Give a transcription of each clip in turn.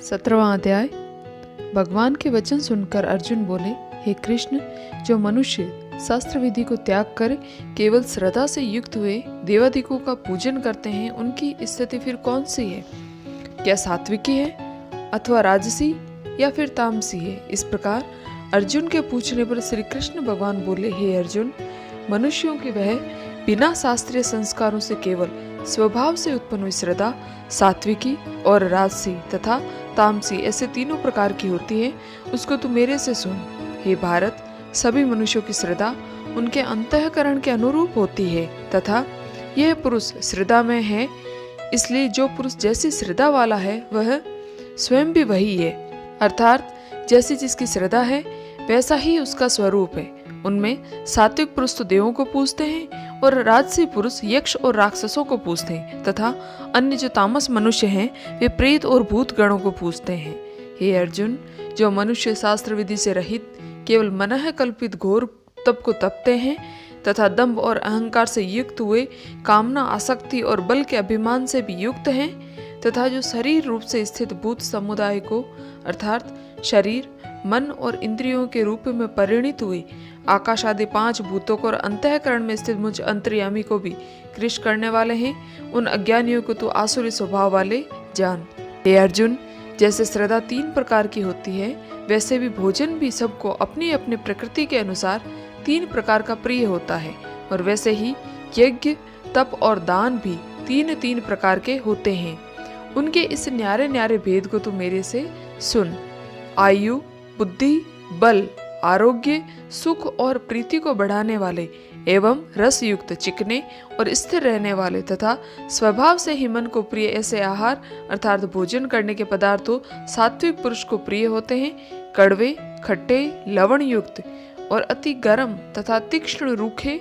17वां अध्याय। भगवान के वचन सुनकर अर्जुन बोले, हे कृष्ण, जो मनुष्य शास्त्र विधि को त्याग कर केवल श्रद्धा से युक्त हुए देवादिकों का पूजन करते हैं, उनकी स्थिति फिर कौन सी है? क्या सात्विकी है अथवा राजसी या फिर तामसी है? इस प्रकार अर्जुन के पूछने पर श्री कृष्ण भगवान बोले, हे अर्जुन, मनुष्यों की वह बिना शास्त्रीय संस्कारों से केवल स्वभाव से उत्पन्न हुई श्रद्धा सात्विकी और राजसी तथा तामसी ऐसे तीनों प्रकार की होती है, उसको तू मेरे से सुन। हे भारत, सभी मनुष्यों की श्रद्धा उनके अंतःकरण के अनुरूप होती है तथा यह पुरुष श्रद्धा में है, इसलिए जो पुरुष जैसी श्रद्धा वाला है वह स्वयं भी वही है, अर्थात जैसी जिसकी श्रद्धा है वैसा ही उसका स्वरूप है। उनमें सात्विक पुरुष तो देवों को पूजते हैं और राजसी पुरुष यक्ष और राक्षसों को पूजते हैं तथा अन्य जो तामस मनुष्य हैं वे प्रेत और भूत गणों को पूजते हैं। हे अर्जुन, जो मनुष्य शास्त्र विधि से रहित केवल मनः कल्पित घोर तप को तपते हैं तथा दंभ और अहंकार से युक्त हुए कामना, आसक्ति और बल के अभिमान से भी युक्त हैं तथा जो शरीर रूप से स्थित भूत समुदाय को अर्थात शरीर, मन और इंद्रियों के रूप में परिणित हुए आकाश आदि 5 भूतों को और अंतःकरण में स्थित मुझ अंतर्यामी को भी कृश करने वाले हैं, उन अज्ञानियों को तो आसुरी स्वभाव वाले जान। हे अर्जुन, जैसे श्रद्धा 3 प्रकार की होती है, वैसे भी भोजन भी सबको अपनी अपनी प्रकृति के अनुसार 3 प्रकार का प्रिय होता है, और वैसे ही यज्ञ, तप और दान भी 3 प्रकार के होते हैं। उनके इस न्यारे न्यारे भेद को तू मेरे से सुन। आयु, बुद्धि, बल, आरोग्य, सुख और प्रीति को बढ़ाने वाले एवं रस युक्त, चिकने और स्थिर रहने वाले तथा स्वभाव से ही मन को प्रिय ऐसे आहार अर्थात भोजन करने के पदार्थों सात्विक पुरुष को प्रिय होते हैं। कड़वे, खट्टे, लवण युक्त और अति गर्म तथा तीक्ष्ण, रूखे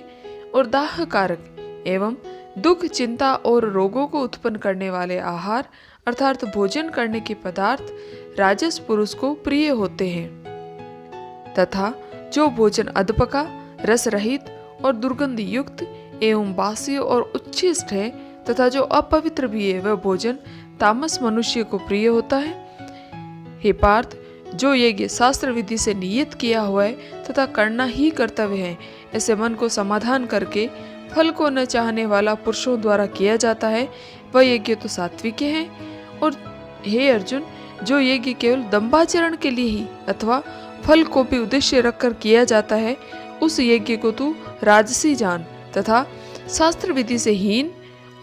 और दाहकारक एवं दुख, चिंता और रोगों को उत्पन्न करने वाले आहार अर्थात भोजन करने के पदार्थ राजस पुरुष को प्रिय होते हैं तथा जो भोजन अधपका, रस रहित और दुर्गंध युक्त एवं बासी और उच्छिष्ट है तथा जो अपवित्र भी है, वह भोजन तामस मनुष्य को प्रिय होता है। हे पार्थ, जो यज्ञ शास्त्र विधि से नियत किया हुआ है तथा करना ही कर्तव्य है, ऐसे मन को समाधान करके फल को न चाहने वाला पुरुषों द्वारा किया जाता है, वह यज्ञ तो सात्विक है। और हे अर्जुन, जो यज्ञ केवल दंभाचरण के लिए ही अथवा फल को भी उद्देश्य रखकर किया जाता है, उस यज्ञ को तू राजसी जान तथा शास्त्र विधि से हीन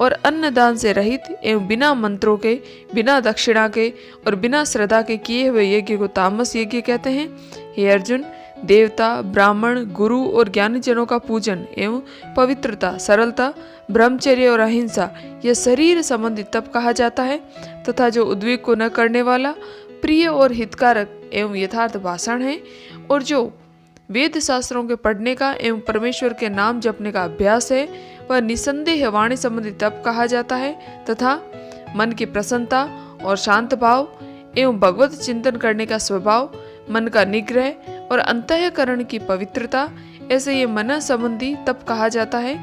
और अन्नदान से रहित एवं बिना मंत्रों के, बिना दक्षिणा के और बिना श्रद्धा के किए हुए यज्ञ को तामस यज्ञ कहते हैं। हे अर्जुन, देवता, ब्राह्मण, गुरु और ज्ञानीजनों का पूजन एवं पवित्रता, सरलता, ब्रह्मचर्य और अहिंसा यह शरीर संबंधित तप कहा जाता है तथा जो उद्वेग को न करने वाला, प्रिय और हितकारक एवं यथार्थ भाषण है, और जो वेद शास्त्रों के पढ़ने का एवं परमेश्वर के नाम जपने का अभ्यास है, वह निसंदेह वाणी संबंधित तप कहा जाता है तथा मन की प्रसन्नता और शांत भाव एवं भगवत चिंतन करने का स्वभाव, मन का निग्रह और अंतःकरण की पवित्रता, ऐसे ये मन संबंधी तप कहा जाता है।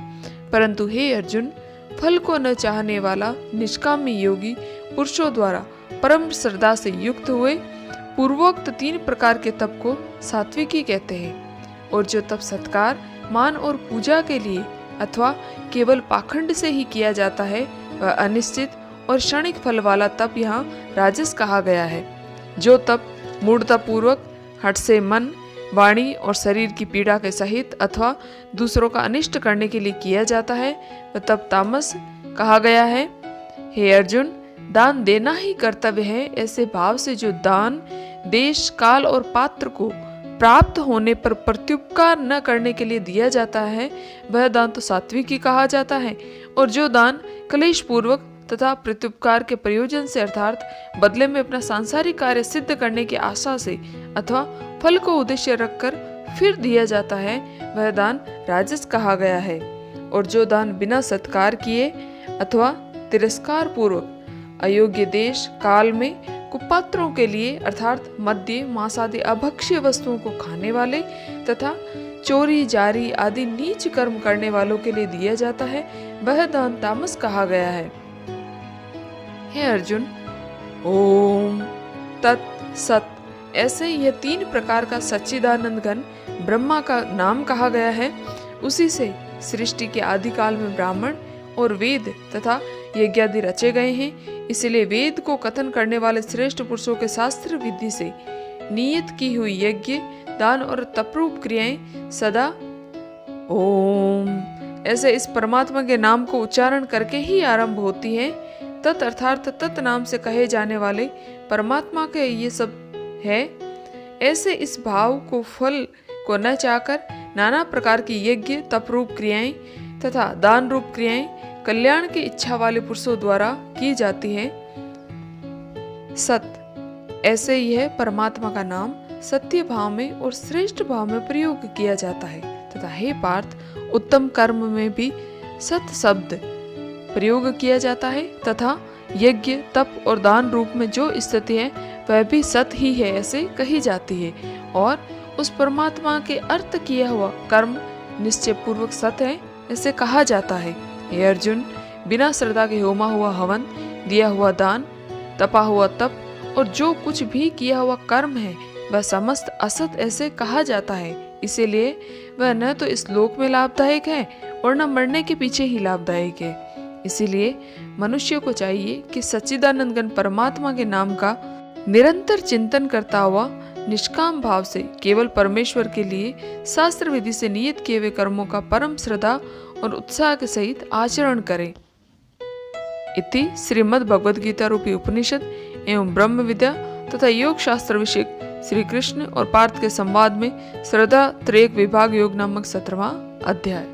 परंतु हे अर्जुन, फल को न चाहने वाला निष्कामी योगी पुरुषों द्वारा परम श्रद्धा से युक्त हुए पूर्वोक्त 3 प्रकार के तप को सात्विकी कहते हैं। और जो तप सत्कार, मान और पूजा के लिए अथवा केवल पाखंड से ही किया जाता है, वह अनिश्चित और क्षणिक फल वाला तप यहाँ राजस कहा गया है। जो तप मूढ़ता पूर्वक हठ से मन, वाणी और शरीर की पीड़ा के सहित अथवा दूसरों का अनिष्ट करने के लिए किया जाता है, वह तप तामस कहा गया है। हे अर्जुन, दान देना ही कर्तव्य है, ऐसे भाव से जो दान देश, काल और पात्र को प्राप्त होने पर प्रत्युपकार न करने के लिए दिया जाता है, वह दान तो सात्विकी कहा जाता है। और जो दान क्लेश पूर्वक तथा प्रत्युपकार के प्रयोजन से अर्थात बदले में अपना सांसारिक कार्य सिद्ध करने की आशा से अथवा फल को उद्देश्य रखकर फिर दिया जाता है, वह दान राजस कहा गया है। और जो दान बिना सत्कार किए अथवा तिरस्कार पूर्वक अयोग्य देश, काल में कुपात्रों के लिए अर्थात मद्य, मांस आदि अभक्ष्य वस्तुओं को खाने वाले तथा चोरी, जारी आदि नीच कर्म करने वालों के लिए दिया जाता है, वह दान तामस कहा गया है। हे अर्जुन, ओम तत्, सत, ऐसे यह 3 प्रकार का सच्चिदानंद घन ब्रह्मा का नाम कहा गया है। उसी से सृष्टि के आदि काल में ब्राह्मण और वेद तथा यज्ञादि रचे गए हैं। इसलिए वेद को कथन करने वाले श्रेष्ठ पुरुषों के शास्त्र विधि से नियत की हुई यज्ञ, दान और तपरूप क्रियाएं सदा ओम ऐसे इस परमात्मा के नाम को उच्चारण करके ही आरंभ होती है। तत् अर्थात तत् नाम से कहे जाने वाले परमात्मा के ये सब है। ऐसे इस भाव को फल को न चाहकर नाना प्रकार की यज्ञ, तपरूप क्रियाएं तथा दान रूप क्रियाएं कल्याण की इच्छा वाले पुरुषों द्वारा की जाती है। सत, ऐसे यह परमात्मा का नाम सत्य भाव में और श्रेष्ठ भाव में प्रयोग किया जाता है तथा हे पार्थ, उत्तम कर्म में भी सत शब्द प्रयोग किया जाता है तथा यज्ञ, तप और दान रूप में जो स्थिति है वह भी सत ही है ऐसे कही जाती है। और उस परमात्मा के अर्थ किया हुआ कर्म निश्चय पूर्वक सत है ऐसे कहा जाता है। हे अर्जुन, बिना श्रद्धा के होमा हुआ हवन, दिया हुआ दान, तपा हुआ तप और जो कुछ भी किया हुआ कर्म है वह समस्त असत ऐसे कहा जाता है। इसीलिए वह न तो इस लोक में लाभदायक है और न मरने के पीछे ही लाभदायक है। इसीलिए मनुष्य को चाहिए कि सच्चिदानंद घन परमात्मा के नाम का निरंतर चिंतन करता हुआ निष्काम भाव से केवल परमेश्वर के लिए शास्त्र विधि से नियत किए हुए कर्मों का परम श्रद्धा और उत्साह के सहित आचरण करे। इति श्रीमद् भगवद गीता रूपी उपनिषद एवं ब्रह्म विद्या तथा योग शास्त्र विषयक श्री कृष्ण और पार्थ के संवाद में श्रद्धा त्रेक विभाग योग नामक 17वां अध्याय।